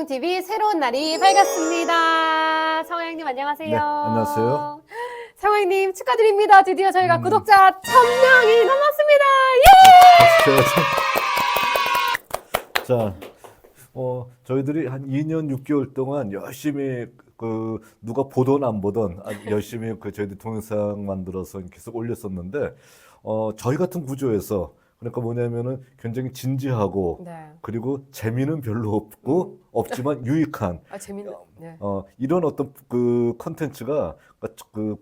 성경TV 새로운 날이 밝았습니다. 성화형님 안녕하세요. 네, 안녕하세요. 성화형님 축하드립니다. 드디어 저희가 구독자 1000명이 넘었습니다. 자, 저희들이 한 2년 6개월 동안 열심히 누가 보던 안 보던 열심히 저희들 동영상 만들어서 계속 올렸었는데 저희 같은 구조에서 그러니까 뭐냐면은 굉장히 진지하고 네. 그리고 재미는 별로 없고 없지만 유익한 재밌는. 네. 이런 어떤 컨텐츠가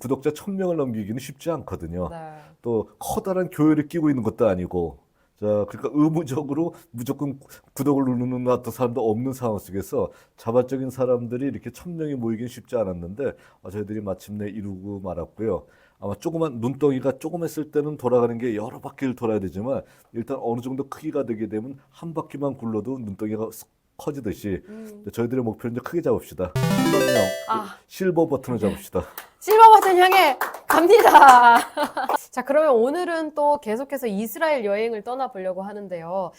구독자 1000명을 넘기기는 쉽지 않거든요. 네. 또 커다란 교회를 끼고 있는 것도 아니고 자, 그러니까 의무적으로 무조건 구독을 누르는 어떤 사람도 없는 상황 속에서 자발적인 사람들이 이렇게 1000명이 모이긴 쉽지 않았는데 저희들이 마침내 이루고 말았고요. 아마 조그만 눈덩이가 조그맸을 때는 돌아가는 게 여러 바퀴를 돌아야 되지만 일단 어느 정도 크기가 되게 되면 한 바퀴만 굴러도 눈덩이가 커지듯이 저희들의 목표는 이제 크게 잡읍시다. 10만 명 실버 버튼을 잡읍시다. 실버 버튼 향해 갑니다. 자, 그러면 오늘은 또 계속해서 이스라엘 여행을 떠나보려고 하는데요.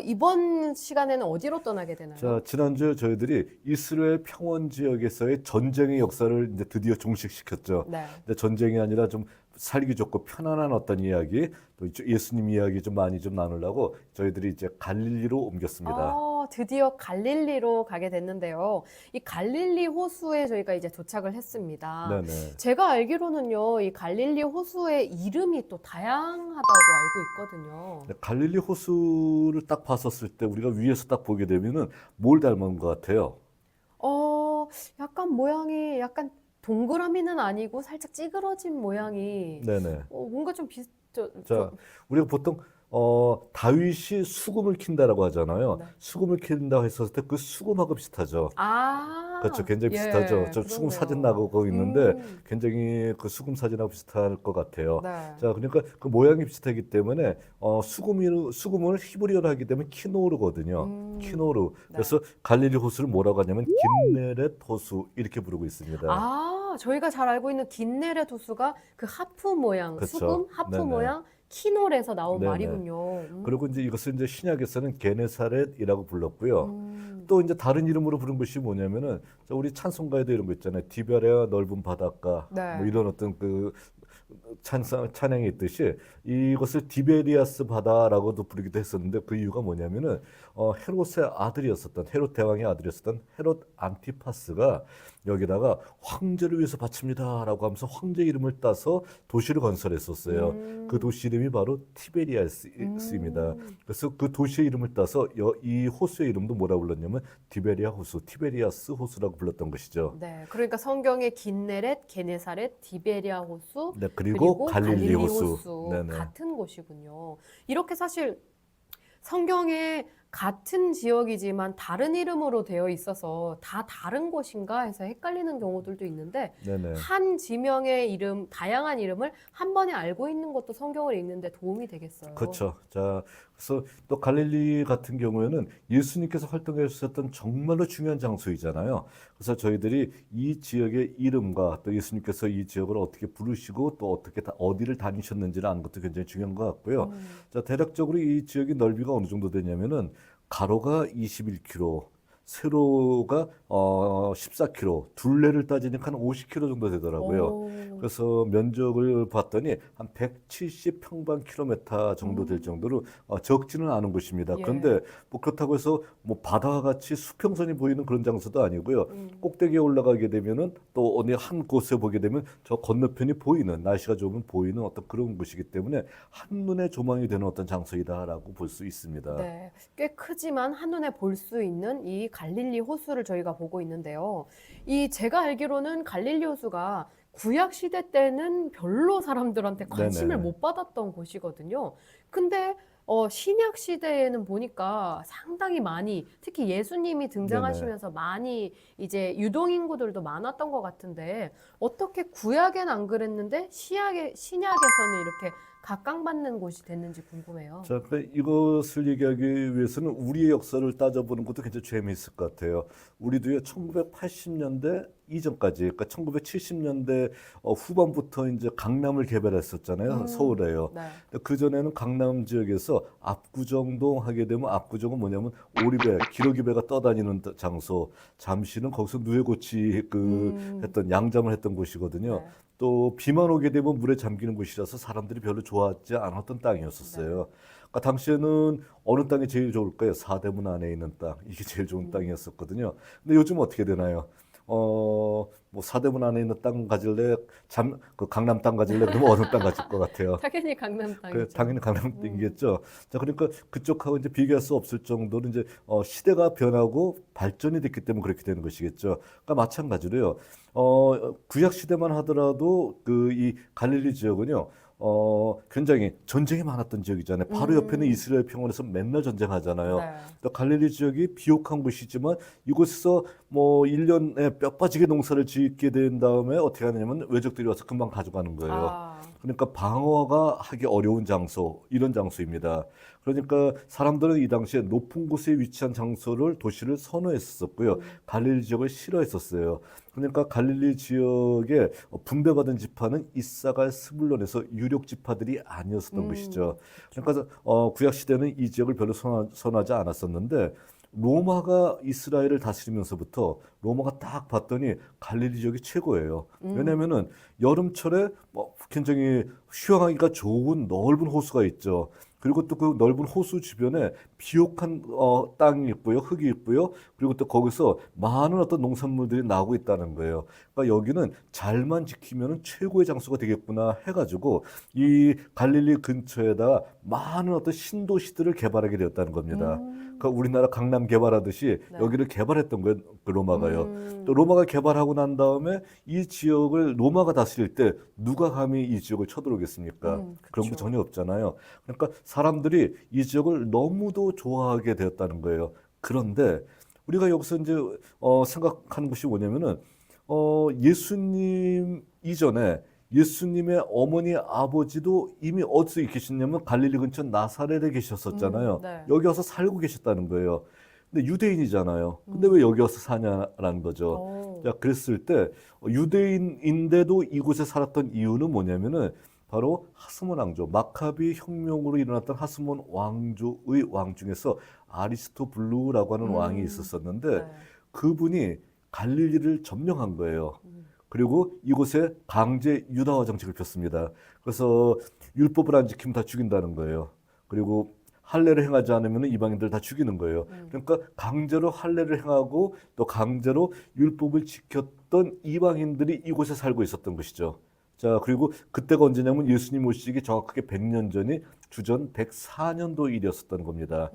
이번 시간에는 어디로 떠나게 되나요? 자, 지난주 저희들이 이스라엘 평원 지역에서의 전쟁의 역사를 이제 드디어 종식시켰죠. 네. 근데 전쟁이 아니라 좀 살기 좋고 편안한 어떤 이야기, 또 예수님 이야기 좀 많이 좀 나누려고 저희들이 이제 갈릴리로 옮겼습니다. 드디어 갈릴리로 가게 됐는데요. 이 갈릴리 호수에 저희가 이제 도착을 했습니다. 네네. 제가 알기로는요, 이 갈릴리 호수의 이름이 또 다양하다고 알고 있거든요. 갈릴리 호수를 딱 봤었을 때 우리가 위에서 딱 보게 되면은 뭘 닮은 것 같아요? 약간 모양이 약간 동그라미는 아니고 살짝 찌그러진 모양이 네네. 뭔가 좀 자, 우리가 보통 다윗이 수금을 킨다라고 하잖아요. 네. 수금을 킨다 했었을 때 그 수금하고 비슷하죠. 그렇죠. 굉장히 예, 비슷하죠. 저 수금 그러네요. 사진 나오고 있는데 굉장히 그 수금 사진하고 비슷할 것 같아요. 네. 자, 그러니까 그 모양이 비슷하기 때문에 수금을 히브리어로 하기 때문에 키노르거든요. 키노르. 네. 그래서 갈릴리 호수를 뭐라고 하냐면 긴네렛 호수 이렇게 부르고 있습니다. 저희가 잘 알고 있는 긴네렛 호수가 그 하프 모양, 그쵸. 수금 하프 네네. 모양 키놀에서 나온 네네. 말이군요. 그리고 이제 이것을 이제 신약에서는 게네사렛이라고 불렀고요. 또 이제 다른 이름으로 부른 것이 뭐냐면은 우리 찬송가에도 이런 거 있잖아요. 디베레아 넓은 바닷가 네. 뭐 이런 어떤 찬양이 있듯이 이것을 디베리아스 바다라고도 부르기도 했었는데 그 이유가 뭐냐면은 헤롯의 아들이었었던 헤롯 대왕의 아들이었었던 헤롯 안티파스가 여기다가 황제를 위해서 바칩니다라고 하면서 황제 이름을 따서 도시를 건설했었어요. 그 도시 이름이 바로 티베리아스입니다. 그래서 그 도시의 이름을 따서 이 호수의 이름도 뭐라고 불렀냐면 디베리아 호수, 티베리아스 호수라고 불렀던 것이죠. 네, 그러니까 성경의 긴네렛, 게네사렛, 디베리아 호수, 네, 그리고 갈릴리 호수. 네네. 같은 곳이군요. 이렇게 사실 성경에 같은 지역이지만 다른 이름으로 되어 있어서 다 다른 곳인가 해서 헷갈리는 경우들도 있는데 네네. 한 지명의 이름, 다양한 이름을 한 번에 알고 있는 것도 성경을 읽는데 도움이 되겠어요. 그렇죠. 자, 그래서 또 갈릴리 같은 경우에는 예수님께서 활동해 주셨던 정말로 중요한 장소이잖아요. 그래서 저희들이 이 지역의 이름과 또 예수님께서 이 지역을 어떻게 부르시고 또 어떻게 어디를 다니셨는지를 아는 것도 굉장히 중요한 것 같고요. 자, 대략적으로 이 지역의 넓이가 어느 정도 되냐면은 가로가 21km, 세로가 14km, 둘레를 따지니까 한 50km 정도 되더라고요. 그래서 면적을 봤더니 한 170평방킬로미터 정도 될 정도로 적지는 않은 곳입니다. 예. 그런데 뭐 그렇다고 해서 뭐 바다와 같이 수평선이 보이는 그런 장소도 아니고요. 꼭대기에 올라가게 되면은 또 어느 한 곳에 보게 되면 저 건너편이 보이는, 날씨가 좋으면 보이는 어떤 그런 곳이기 때문에 한눈에 조망이 되는 어떤 장소이다라고 볼 수 있습니다. 네, 꽤 크지만 한눈에 볼 수 있는 이 갈릴리 호수를 저희가 보고 있는데요. 제가 알기로는 갈릴리 호수가 구약 시대 때는 별로 사람들한테 관심을 네네. 못 받았던 곳이거든요. 근데 신약 시대에는 보니까 상당히 많이, 특히 예수님이 등장하시면서 많이 이제 유동인구들도 많았던 것 같은데 어떻게 구약엔 안 그랬는데 신약에서는 이렇게 각광받는 곳이 됐는지 궁금해요. 자, 이것을 얘기하기 위해서는 우리의 역사를 따져보는 것도 굉장히 재미있을 것 같아요. 우리도요, 1980년대 이전까지, 그러니까 1970년대 후반부터 이제 강남을 개발했었잖아요. 서울에요. 네. 그전에는 강남 지역에서 압구정동 하게 되면 압구정은 뭐냐면 오리배, 기러기배가 떠다니는 장소, 잠시는 거기서 누에고치 했던 양잠을 했던 곳이거든요. 네. 또 비만 오게 되면 물에 잠기는 곳이라서 사람들이 별로 좋아하지 않았던 땅이었었어요. 그러니까 당시에는 어느 땅이 제일 좋을까요? 사대문 안에 있는 땅. 이게 제일 좋은 땅이었었거든요. 근데 요즘 어떻게 되나요? 뭐 사대문 안에 있는 땅 가질래? 그 강남 땅 가질래? 그러면 어느 땅 가질 것 같아요? 당연히 강남 땅이죠. 당연히 강남 땅이겠죠. 자, 그러니까 그쪽하고 이제 비교할 수 없을 정도로 이제 시대가 변하고 발전이 됐기 때문에 그렇게 되는 것이겠죠. 그러니까 마찬가지로요. 구약 시대만 하더라도 이 갈릴리 지역은요. 굉장히 전쟁이 많았던 지역이잖아요. 바로 옆에는 이스라엘 평원에서 맨날 전쟁하잖아요. 네. 또 갈릴리 지역이 비옥한 곳이지만 이곳에서 뭐 1년에 뼈 빠지게 농사를 짓게 된 다음에 어떻게 하냐면 외적들이 와서 금방 가져가는 거예요. 아, 그러니까 방어가 하기 어려운 장소, 이런 장소입니다. 그러니까 사람들은 이 당시에 높은 곳에 위치한 장소를 도시를 선호했었고요. 갈릴리 지역을 싫어했었어요. 그러니까 갈릴리 지역에 분배받은 지파는 이사갈, 스불론에서 유력 지파들이 아니었었던 것이죠. 그러니까 구약 시대는 이 지역을 별로 선호하지 않았었는데 로마가 이스라엘을 다스리면서부터 로마가 딱 봤더니 갈릴리 지역이 최고예요. 왜냐면은 여름철에 뭐 굉장히 휴양하기가 좋은 넓은 호수가 있죠. 그리고 또 그 넓은 호수 주변에 비옥한 땅이 있고요, 흙이 있고요. 그리고 또 거기서 많은 어떤 농산물들이 나오고 있다는 거예요. 그러니까 여기는 잘만 지키면 최고의 장소가 되겠구나 해가지고 이 갈릴리 근처에다 많은 어떤 신도시들을 개발하게 되었다는 겁니다. 그러니까 우리나라 강남 개발하듯이 네. 여기를 개발했던 거예요, 그 로마가요. 또 로마가 개발하고 난 다음에 이 지역을 로마가 다스릴 때 누가 감히 이 지역을 쳐들어오겠습니까? 그런 거 그쵸. 전혀 없잖아요. 그러니까 사람들이 이 지역을 너무도 좋아하게 되었다는 거예요. 그런데 우리가 여기서 이제 생각하는 것이 뭐냐면은 예수님 이전에 예수님의 어머니 아버지도 이미 어디서 계셨냐면 갈릴리 근처 나사렛에 계셨었잖아요. 네. 여기 와서 살고 계셨다는 거예요. 근데 유대인이잖아요. 근데 왜 여기 와서 사냐라는 거죠. 오. 자, 그랬을 때 유대인인데도 이곳에 살았던 이유는 뭐냐면은 바로 하스몬 왕조, 마카비 혁명으로 일어났던 하스몬 왕조의 왕 중에서 아리스토블루라고 하는 왕이 있었었는데 네. 그분이 갈릴리를 점령한 거예요. 그리고 이곳에 강제 유다화 정책을 폈습니다. 그래서 율법을 안 지키면 다 죽인다는 거예요. 그리고 할례를 행하지 않으면 이방인들 다 죽이는 거예요. 그러니까 강제로 할례를 행하고 또 강제로 율법을 지켰던 이방인들이 이곳에 살고 있었던 것이죠. 자, 그리고 그때가 언제냐면 예수님 오시기 정확하게 100년 전이 주전 104년도 일이었었던 겁니다.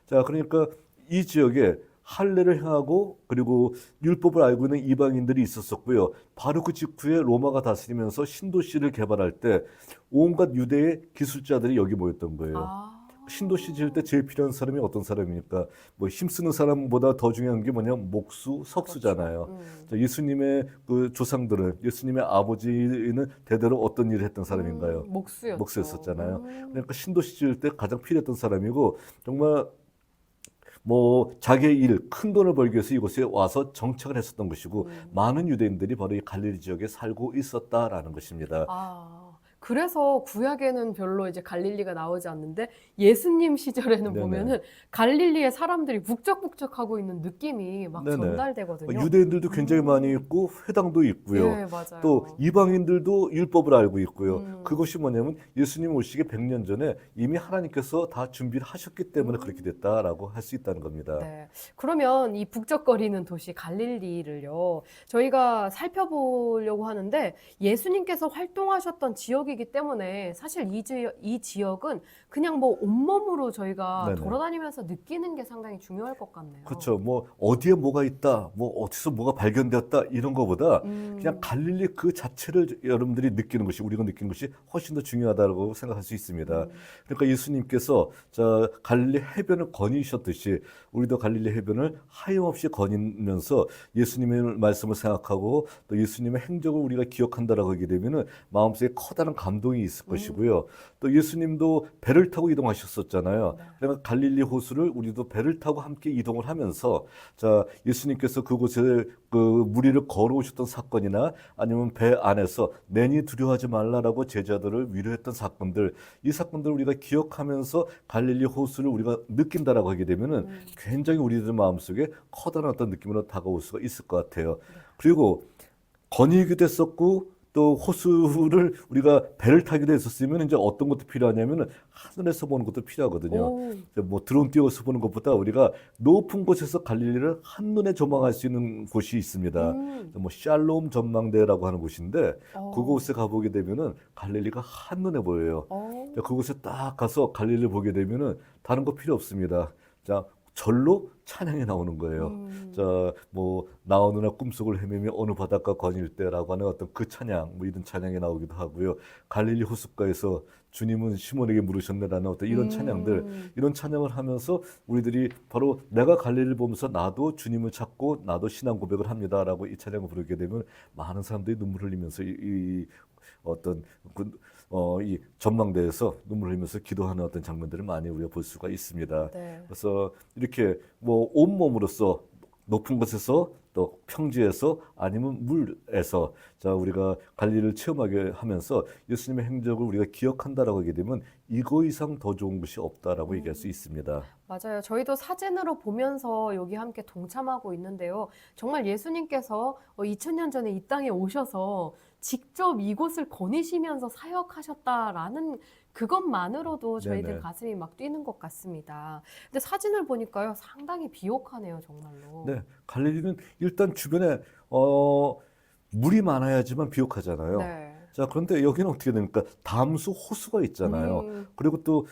자, 그러니까 이 지역에 할례를 행하고 그리고 율법을 알고 있는 이방인들이 있었었고요. 바로 그 직후에 로마가 다스리면서 신도시를 개발할 때 온갖 유대의 기술자들이 여기 모였던 거예요. 아. 신도시 지을 때 제일 필요한 사람이 어떤 사람입니까? 뭐 힘쓰는 사람보다 더 중요한 게 뭐냐? 목수, 석수잖아요. 자, 예수님의 그 조상들은 예수님의 아버지는 대대로 어떤 일을 했던 사람인가요? 목수였죠. 목수였었잖아요. 그러니까 신도시 지을 때 가장 필요했던 사람이고 정말 뭐 자기의 일, 큰 돈을 벌기 위해서 이곳에 와서 정착을 했었던 것이고 많은 유대인들이 바로 이 갈릴리 지역에 살고 있었다라는 것입니다. 아, 그래서 구약에는 별로 이제 갈릴리가 나오지 않는데 예수님 시절에는 네네. 보면은 갈릴리에 사람들이 북적북적하고 있는 느낌이 막 네네. 전달되거든요. 유대인들도 굉장히 많이 있고 회당도 있고요. 예, 맞아요. 또 이방인들도 율법을 알고 있고요. 그것이 뭐냐면 예수님 오시기 100년 전에 이미 하나님께서 다 준비를 하셨기 때문에 그렇게 됐다라고 할 수 있다는 겁니다. 네. 그러면 이 북적거리는 도시 갈릴리를요, 저희가 살펴보려고 하는데 예수님께서 활동하셨던 지역이기 때문에 사실 이 지역은 그냥 뭐 온몸으로 저희가 네네. 돌아다니면서 느끼는 게 상당히 중요할 것 같네요. 그렇죠. 뭐 어디에 뭐가 있다, 뭐 어디서 뭐가 발견되었다 이런 거보다 그냥 갈릴리 그 자체를 여러분들이 느끼는 것이 우리가 느끼는 것이 훨씬 더 중요하다고 생각할 수 있습니다. 그러니까 예수님께서 자 갈릴리 해변을 거니셨듯이 우리도 갈릴리 해변을 하염없이 거니면서 예수님의 말씀을 생각하고 또 예수님의 행적을 우리가 기억한다라고 하게 되면은 마음속에 커다란 감동이 있을 것이고요. 또 예수님도 배를 타고 이동하셨었잖아요. 네. 그러니까 갈릴리 호수를 우리도 배를 타고 함께 이동을 하면서 자, 예수님께서 그곳에 그 무리를 걸어오셨던 사건이나 아니면 배 안에서 내니 두려워하지 말라라고 제자들을 위로했던 사건들, 이 사건들을 우리가 기억하면서 갈릴리 호수를 우리가 느낀다라고 하게 되면은 굉장히 우리들 마음속에 커다란 어떤 느낌으로 다가올 수가 있을 것 같아요. 그리고 건의기도 했었고 또 호수를 우리가 배를 타기도 했었으면 이제 어떤 것도 필요하냐면은 하늘에서 보는 것도 필요하거든요. 오. 뭐 드론 띄워서 보는 것보다 우리가 높은 곳에서 갈릴리를 한눈에 조망할 수 있는 곳이 있습니다. 뭐 샬롬 전망대라고 하는 곳인데 그곳에 가보게 되면은 갈릴리가 한눈에 보여요. 자, 그곳에 딱 가서 갈릴리를 보게 되면은 다른 거 필요 없습니다. 자, 절로 찬양이 나오는 거예요. 자, 뭐 나오느라 꿈속을 헤매며 어느 바닷가 거닐 때라고 하는 어떤 그 찬양, 뭐 이런 찬양이 나오기도 하고요. 갈릴리 호숫가에서 주님은 시몬에게 물으셨네라는 어떤 이런 찬양들, 이런 찬양을 하면서 우리들이 바로 내가 갈릴리를 보면서 나도 주님을 찾고 나도 신앙 고백을 합니다라고 이 찬양을 부르게 되면 많은 사람들이 눈물 흘리면서 이 어떤 이 전망대에서 눈물 흘리면서 기도하는 어떤 장면들을 많이 우리가 볼 수가 있습니다. 네. 그래서 이렇게 뭐 온몸으로써 높은 곳에서 또 평지에서 아니면 물에서 자 우리가 갈릴리를 체험하게 하면서 예수님의 행적을 우리가 기억한다라고 하게 되면 이거 이상 더 좋은 것이 없다라고 얘기할 수 있습니다. 맞아요. 저희도 사진으로 보면서 여기 함께 동참하고 있는데요. 정말 예수님께서 2000년 전에 이 땅에 오셔서 직접 이곳을 거니시면서 사역하셨다라는 그것만으로도 저희들 네네. 가슴이 막 뛰는 것 같습니다. 근데 사진을 보니까요, 상당히 비옥하네요, 정말로. 네, 갈릴리는 일단 주변에 물이 많아야지만 비옥하잖아요. 네. 자, 그런데 여기는 어떻게 됩니까? 담수 호수가 있잖아요. 그리고 또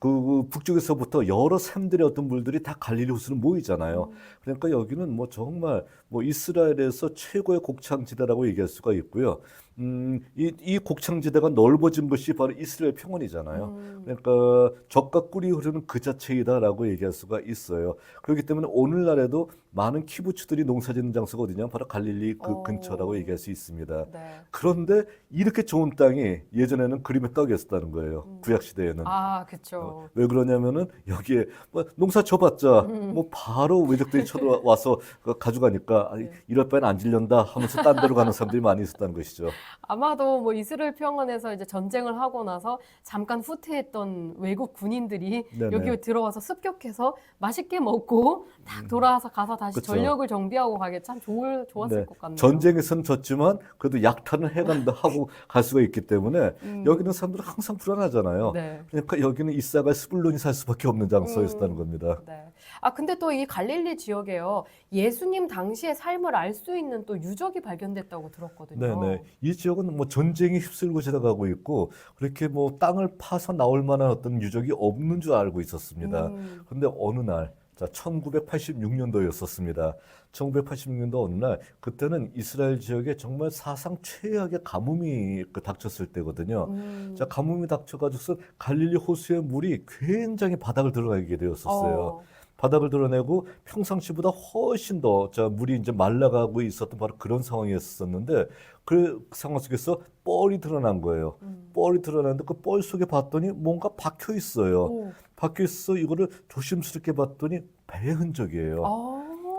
그 북쪽에서부터 여러 샘들의 어떤 물들이 다 갈릴리 호수로 모이잖아요. 그러니까 여기는 뭐 정말 뭐 이스라엘에서 최고의 곡창지대라고 얘기할 수가 있고요. 이 곡창지대가 넓어진 것이 바로 이스라엘 평원이잖아요. 그러니까 젖과 꿀이 흐르는 그 자체이다라고 얘기할 수가 있어요. 그렇기 때문에 오늘날에도 많은 키부츠들이 농사짓는 장소가 어디냐? 바로 갈릴리 그 근처라고 얘기할 수 있습니다. 네. 그런데 이렇게 좋은 땅이 예전에는 그림의 떡이었다는 거예요. 구약 시대에는. 아, 그쵸. 왜 그러냐면은 여기에 뭐 농사 쳐봤자 뭐 바로 외적들이 쳐들어와서 가져가니까 네. 이럴 바엔 안 질련다 하면서 딴 데로 가는 사람들이 많이 있었다는 것이죠. 아마도 뭐 이스라엘 평원에서 이제 전쟁을 하고 나서 잠깐 후퇴했던 외국 군인들이 네네. 여기 들어와서 습격해서 맛있게 먹고 딱 돌아와서 가서 다시 그쵸. 전력을 정비하고 가게 참 좋았을 네. 것 같네요. 전쟁에서는 졌지만 그래도 약탈은 해간다 하고 갈 수가 있기 때문에 여기는 사람들은 항상 불안하잖아요. 네. 그러니까 여기는 이사갈 스불론이 살 수밖에 없는 장소였다는 겁니다. 네. 아, 근데 또 이 갈릴리 지역에요. 예수님 당시의 삶을 알 수 있는 또 유적이 발견됐다고 들었거든요. 네네. 이 지역은 뭐 전쟁이 휩쓸고 지나가고 있고 그렇게 뭐 땅을 파서 나올 만한 어떤 유적이 없는 줄 알고 있었습니다. 그런데 어느 날, 자, 1986년도였었습니다. 1986년도 어느 날, 그때는 이스라엘 지역에 정말 사상 최악의 가뭄이 닥쳤을 때거든요. 자, 가뭄이 닥쳐가지고서 갈릴리 호수의 물이 굉장히 바닥을 드러내게 되었었어요. 바닥을 드러내고 평상시보다 훨씬 더 물이 이제 말라가고 있었던 바로 그런 상황이었었는데 그 상황 속에서 뻘이 드러난 거예요. 뻘이 드러났는데 그 뻘 속에 봤더니 뭔가 박혀 있어요. 박혀 있어 이거를 조심스럽게 봤더니 배의 흔적이에요.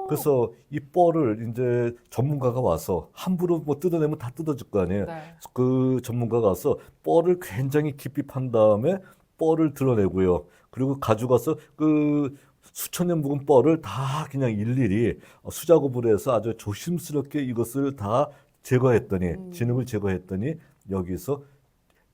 그래서 이 뻘을 이제 전문가가 와서 함부로 뭐 뜯어내면 다 뜯어질 거 아니에요. 네. 그 전문가가 와서 뻘을 굉장히 깊이 판 다음에 뻘을 드러내고요. 그리고 가져가서 그 수천 년 묵은 뻘을 다 그냥 일일이 수작업으로 해서 아주 조심스럽게 이것을 다 제거했더니 진흙을 제거했더니 여기서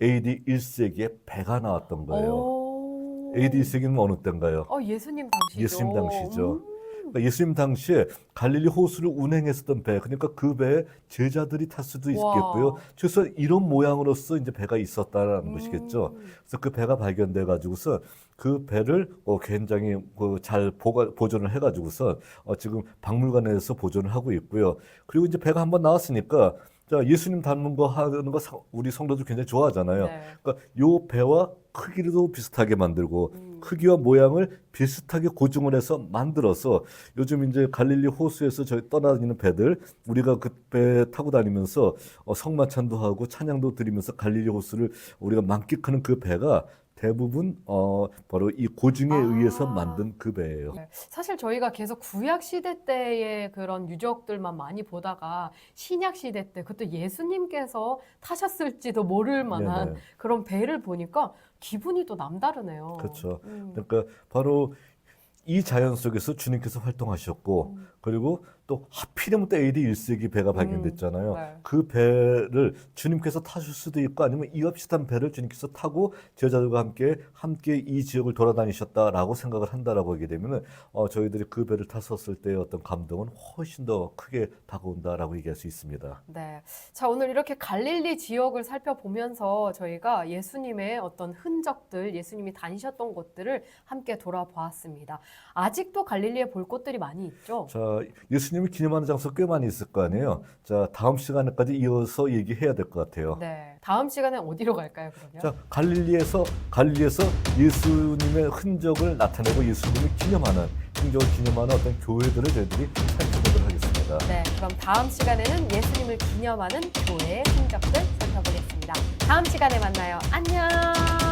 AD 1세기에 배가 나왔던 거예요. AD 1세기는 어느 때인가요? 예수님 당시죠. 예수님 당시죠. 그러니까 예수님 당시에 갈릴리 호수를 운행했었던 배, 그러니까 그 배에 제자들이 탔 수도 있겠고요. 그래서 이런 모양으로서 이제 배가 있었다는 것이겠죠. 그래서 그 배가 발견돼 가지고서 그 배를 굉장히 잘 보존을 해가지고서 지금 박물관에서 보존을 하고 있고요. 그리고 이제 배가 한번 나왔으니까 자, 예수님 닮은 거 하는 거 우리 성도들 굉장히 좋아하잖아요. 네. 그러니까 요 배와 크기도 비슷하게 만들고 크기와 모양을 비슷하게 고증을 해서 만들어서 요즘 이제 갈릴리 호수에서 저희 떠다니는 배들 우리가 그 배 타고 다니면서 성만찬도 하고 찬양도 드리면서 갈릴리 호수를 우리가 만끽하는 그 배가 대부분 바로 이 고증에 의해서 만든 그 배예요. 네. 사실 저희가 계속 구약 시대 때의 그런 유적들만 많이 보다가 신약 시대 때 그것도 예수님께서 타셨을지도 모를 만한 네네. 그런 배를 보니까 기분이 또 남다르네요. 그렇죠. 그러니까 바로 이 자연 속에서 주님께서 활동하셨고 그리고 또 하필이면 또 AD 1세기 배가 발견됐잖아요. 네. 그 배를 주님께서 타실 수도 있고 아니면 이 없이 탄 배를 주님께서 타고 제자들과 함께 이 지역을 돌아다니셨다라고 생각을 한다라고 하게 되면은 저희들이 그 배를 탔었을 때의 어떤 감동은 훨씬 더 크게 다가온다라고 얘기할 수 있습니다. 네. 자, 오늘 이렇게 갈릴리 지역을 살펴보면서 저희가 예수님의 어떤 흔적들, 예수님이 다니셨던 곳들을 함께 돌아보았습니다. 아직도 갈릴리에 볼 곳들이 많이 있죠? 자, 예수님을 기념하는 장소 꽤 많이 있을 거 아니에요. 자, 다음 시간에까지 이어서 얘기해야 될 것 같아요. 네. 다음 시간에 어디로 갈까요, 그러면? 자, 갈릴리에서 예수님의 흔적을 나타내고 예수님을 기념하는 어떤 교회들을 저희들이 살펴보도록 하겠습니다. 네, 그럼 다음 시간에는 예수님을 기념하는 교회의 흔적들 살펴보겠습니다. 다음 시간에 만나요. 안녕!